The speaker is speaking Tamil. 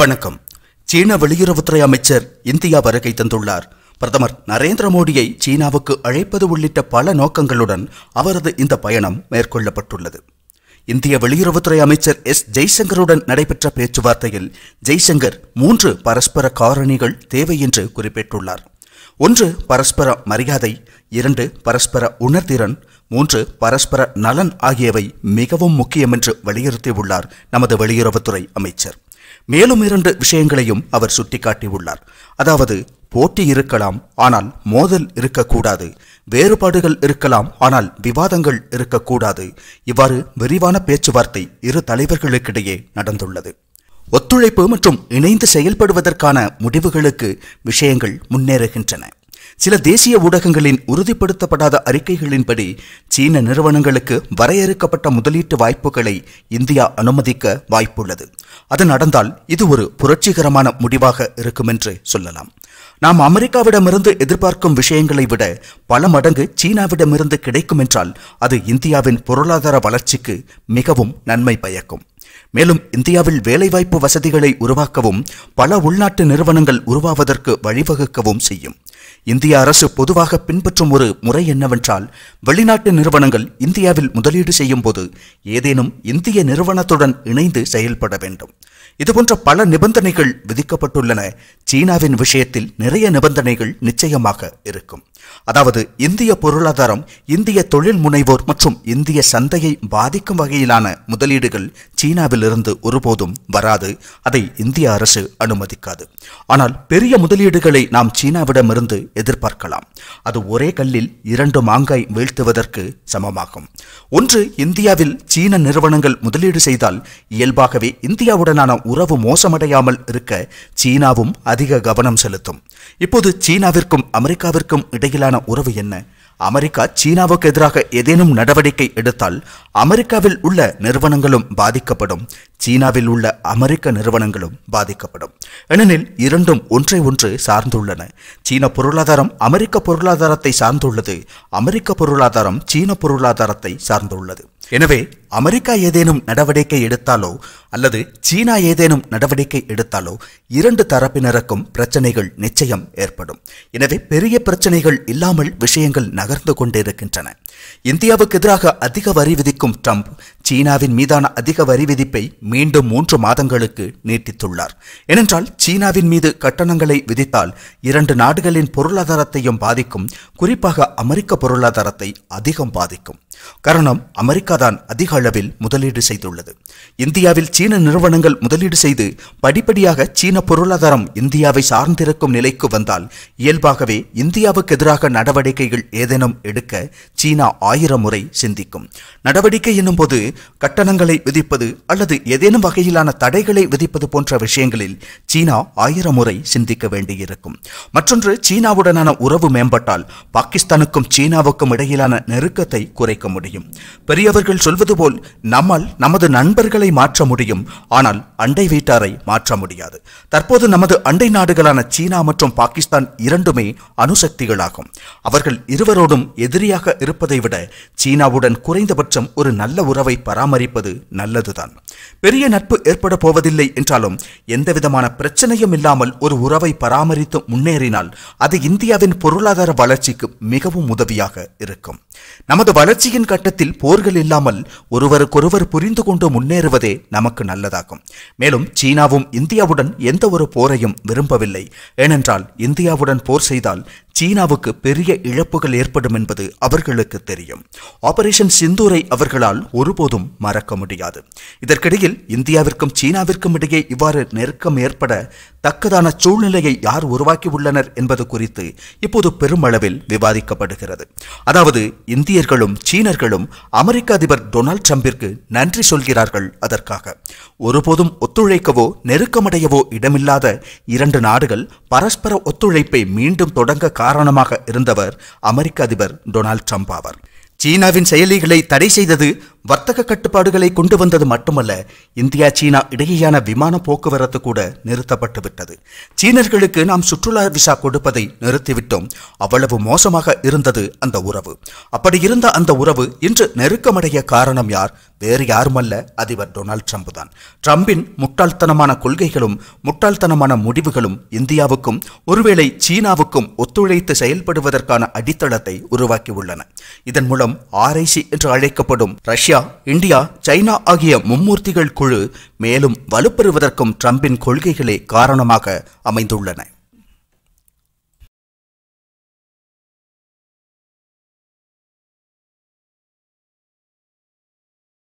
வணக்கம். சீன வெளியுறவுத்துறை அமைச்சர் இந்தியா வருகை தந்துள்ளார். பிரதமர் நரேந்திர மோடியை சீனாவுக்கு அழைப்பது உள்ளிட்ட பல நோக்கங்களுடன் அவரது இந்த பயணம் மேற்கொள்ளப்பட்டுள்ளது. இந்திய வெளியுறவுத்துறை அமைச்சர் எஸ் ஜெய்சங்கருடன் நடைபெற்ற பேச்சுவார்த்தையில் ஜெய்சங்கர் 3 பரஸ்பர காரணிகள் தேவை என்று குறிப்பிட்டுள்ளார். 1 பரஸ்பர மரியாதை, 2 பரஸ்பர உணர்திறன், 3 பரஸ்பர நலன் ஆகியவை மிகவும் முக்கியம் என்று வலியுறுத்தியுள்ளார் நமது வெளியுறவுத்துறை அமைச்சர். மேலும் 2 விஷயங்களையும் அவர் சுட்டிக்காட்டியுள்ளார். அதாவது, போட்டி இருக்கலாம் ஆனால் மோதல் இருக்கக்கூடாது, வேறுபாடுகள் இருக்கலாம் ஆனால் விவாதங்கள் இருக்கக்கூடாது. இவ்வாறு விரிவான பேச்சுவார்த்தை இரு தலைவர்களுக்கிடையே நடந்துள்ளது. ஒத்துழைப்பு மற்றும் இணைந்து செயல்படுவதற்கான முடிவுகளுக்கு விஷயங்கள் முன்னேறுகின்றன. சில தேசிய ஊடகங்களின் உறுதிப்படுத்தப்படாத அறிக்கைகளின்படி சீன நிறுவனங்களுக்கு வரையறுக்கப்பட்ட முதலீட்டு வாய்ப்புகளை இந்தியா அனுமதிக்க வாய்ப்புள்ளது. அது நடந்தால் இது ஒரு புரட்சிகரமான முடிவாக இருக்கும் என்று சொல்லலாம். நாம் அமெரிக்காவிடமிருந்து எதிர்பார்க்கும் விஷயங்களை விட பல மடங்கு சீனாவிடமிருந்து கிடைக்கும் என்றால் அது இந்தியாவின் பொருளாதார வளர்ச்சிக்கு மிகவும் நன்மை பயக்கும். மேலும் இந்தியாவில் வேலைவாய்ப்பு வசதிகளை உருவாக்கவும் பல உள்நாட்டு நிறுவனங்கள் உருவாவதற்கு வழிவகுக்கவும் செய்யும். இந்திய அரசு பொதுவாக பின்பற்றும் ஒரு முறை என்னவென்றால், வெளிநாட்டு நிறுவனங்கள் இந்தியாவில் முதலீடு செய்யும் போது ஏதேனும் இந்திய நிறுவனத்துடன் இணைந்து செயல்பட வேண்டும். இதுபோன்ற பல நிபந்தனைகள் விதிக்கப்பட்டுள்ளன. சீனாவின் விஷயத்தில் நிறைய நிபந்தனைகள் நிச்சயமாக இருக்கும். அதாவது, இந்திய பொருளாதாரம், இந்திய தொழில் முனைவோர் மற்றும் இந்திய சந்தையை பாதிக்கும் வகையிலான முதலீடுகள் சீனாவிலிருந்து ஒருபோதும் வராது. அதை இந்திய அரசு அனுமதிக்காது. ஆனால் பெரிய முதலீடுகளை நாம் சீனாவிடமிருந்து எதிர்பார்க்கலாம். அது ஒரே கல்லில் 2 மாங்காய் வீழ்த்துவதற்கு சமமாகும். ஒன்று, இந்தியாவில் சீன நிறுவனங்கள் முதலீடு செய்தால் இயல்பாகவே இந்தியாவுடனான உறவு மோசமடையாமல் இருக்க சீனாவும் அதிக கவனம் செலுத்தும். இப்போது சீனாவிற்கும் அமெரிக்காவிற்கும் இடையிலான உறவு என்ன? அமெரிக்கா சீனாவுக்கு எதிராக ஏதேனும் நடவடிக்கை எடுத்தால் அமெரிக்காவில் உள்ள நிறுவனங்களும் பாதிக்கப்படும், சீனாவில் உள்ள அமெரிக்க நிறுவனங்களும் பாதிக்கப்படும். ஏனெனில் இரண்டும் ஒன்றை ஒன்று சார்ந்துள்ளன. சீன பொருளாதாரம் அமெரிக்க பொருளாதாரத்தை சார்ந்துள்ளது, அமெரிக்க பொருளாதாரம் சீன பொருளாதாரத்தை சார்ந்துள்ளது. எனவே அமெரிக்கா ஏதேனும் நடவடிக்கை எடுத்தாலோ அல்லது சீனா ஏதேனும் நடவடிக்கை எடுத்தாலோ 2 தரப்பினருக்கும் பிரச்சனைகள் நிச்சயம் ஏற்படும். எனவே பெரிய பிரச்சனைகள் இல்லாமல் விஷயங்கள் நகர்ந்து கொண்டிருக்கின்றன. இந்தியாவுக்கு எதிராக அதிக வரி விதிக்கும் ட்ரம்ப் சீனாவின் மீதான அதிக வரி விதிப்பை மீண்டும் 3 மாதங்களுக்கு நீட்டித்துள்ளார். ஏனென்றால் சீனாவின் மீது கட்டணங்களை விதித்தால் 2 நாடுகளின் பொருளாதாரத்தையும் பாதிக்கும், குறிப்பாக அமெரிக்க பொருளாதாரத்தை அதிகம் பாதிக்கும். காரணம், அமெரிக்கா தான் அதிக அளவில் முதலீடு செய்துள்ளது. இந்தியாவில் சீன நிறுவனங்கள் முதலீடு செய்து படிப்படியாக சீன பொருளாதாரம் இந்தியாவை சார்ந்திருக்கும் நிலைக்கு வந்தால் இயல்பாகவே இந்தியாவுக்கு எதிராக நடவடிக்கைகள் ஏதேனும் எடுக்க சீனா 1000 முறை சிந்திக்கும். நடவடிக்கை என்னும் போது கட்டணங்களை விதிப்பது அல்லது ஏதேனும் வகையிலான தடைகளை விதிப்பது போன்ற விஷயங்களில் சீனா 1000 முறை சிந்திக்க வேண்டியிருக்கும். மற்றொன்று, சீனாவுடனான உறவு மேம்பட்டால் பாகிஸ்தானுக்கும் சீனாவுக்கும் இடையிலான நெருக்கத்தை குறைக்க முடியும். பெரியவர்கள் சொல்வது போல் நம்மால் நமது நண்பர்களை மாற்ற முடியும், ஆனால் அண்டை வீட்டாரை மாற்ற முடியாது. தற்போது நமது அண்டை நாடுகளான சீனா மற்றும் பாகிஸ்தான் இரண்டுமே அணுசக்திகளாகும். அவர்கள் இருவரோடும் எதிரியாக இருப்பதை விட சீனாவுடன் குறைந்தபட்சம் ஒரு நல்ல உறவை பராமரிப்பது நல்லதுதான். பெரிய நட்பு ஏற்பட போவதில்லை என்றாலும் எந்தவிதமான பிரச்சனையும் இல்லாமல் ஒரு உறவை பராமரித்து முன்னேறினால் அது இந்தியாவின் பொருளாதார வளர்ச்சிக்கு மிகவும் உதவியாக இருக்கும். நமது வளர்ச்சியின் கட்டத்தில் போர்கள் இல்லாமல் ஒருவருக்கொருவர் புரிந்து கொண்டு முன்னேறுவதே நமக்கு நல்லதாகும். மேலும் சீனாவும் இந்தியாவுடன் எந்த ஒரு போரையும் விரும்பவில்லை. ஏனென்றால் இந்தியாவுடன் போர் செய்தால் சீனாவுக்கு பெரிய இழப்புகள் ஏற்படும் என்பது அவர்களுக்கு தெரியும். ஆபரேஷன் சிந்தூரை அவர்களால் ஒருபோதும் மறக்க முடியாது. இதற்கிடையில் இந்தியாவிற்கும் சீனாவிற்கும் இடையே இவ்வாறு நெருக்கம் ஏற்பட தக்கதான சூழ்நிலையை யார் உருவாக்கியுள்ளனர் என்பது குறித்து இப்போது பெருமளவில் விவாதிக்கப்படுகிறது. அதாவது, இந்தியர்களும் சீனர்களும் அமெரிக்க அதிபர் டொனால்ட் ட்ரம்பிற்கு நன்றி சொல்கிறார்கள். அதற்காக ஒருபோதும் ஒத்துழைக்கவோ நெருக்கமடையவோ இடமில்லாத 2 நாடுகள் பரஸ்பர ஒத்துழைப்பை மீண்டும் தொடங்க காரணமாக இருந்தவர் அமெரிக்க அதிபர் டொனால்ட் ட்ரம்ப் ஆவார். சீனாவின் செயலிகளை தடை செய்தது வர்த்தக கட்டுப்பாடுகளை கொண்டு வந்தது மட்டுமல்ல, இந்தியா சீனா இடையேயான விமான போக்குவரத்து கூட நிறுத்தப்பட்டுவிட்டது. சீனர்களுக்கு நாம் சுற்றுலா விசா கொடுப்பதை நிறுத்திவிட்டோம். அவ்வளவு மோசமாக இருந்தது அந்த உறவு. அப்படி இருந்த அந்த உறவு இன்று நெருக்கமடைய காரணம் யார்? வேறு யாருமல்ல, அதிபர் டொனால்ட் ட்ரம்ப் தான். ட்ரம்பின் முட்டாள்தனமான கொள்கைகளும் முட்டாள்தனமான முடிவுகளும் இந்தியாவுக்கும் ஒருவேளை சீனாவுக்கும் ஒத்துழைத்து செயல்படுவதற்கான அடித்தளத்தை உருவாக்கியுள்ளன. இதன் மூலம் RIC என்று அழைக்கப்படும் ரஷ்யா, இந்தியா, சைனா ஆகிய மும்மூர்த்திகள் குழு மேலும் வலுப்பெறுவதற்கும் ட்ரம்பின் கொள்கைகளே காரணமாக அமைந்துள்ளன.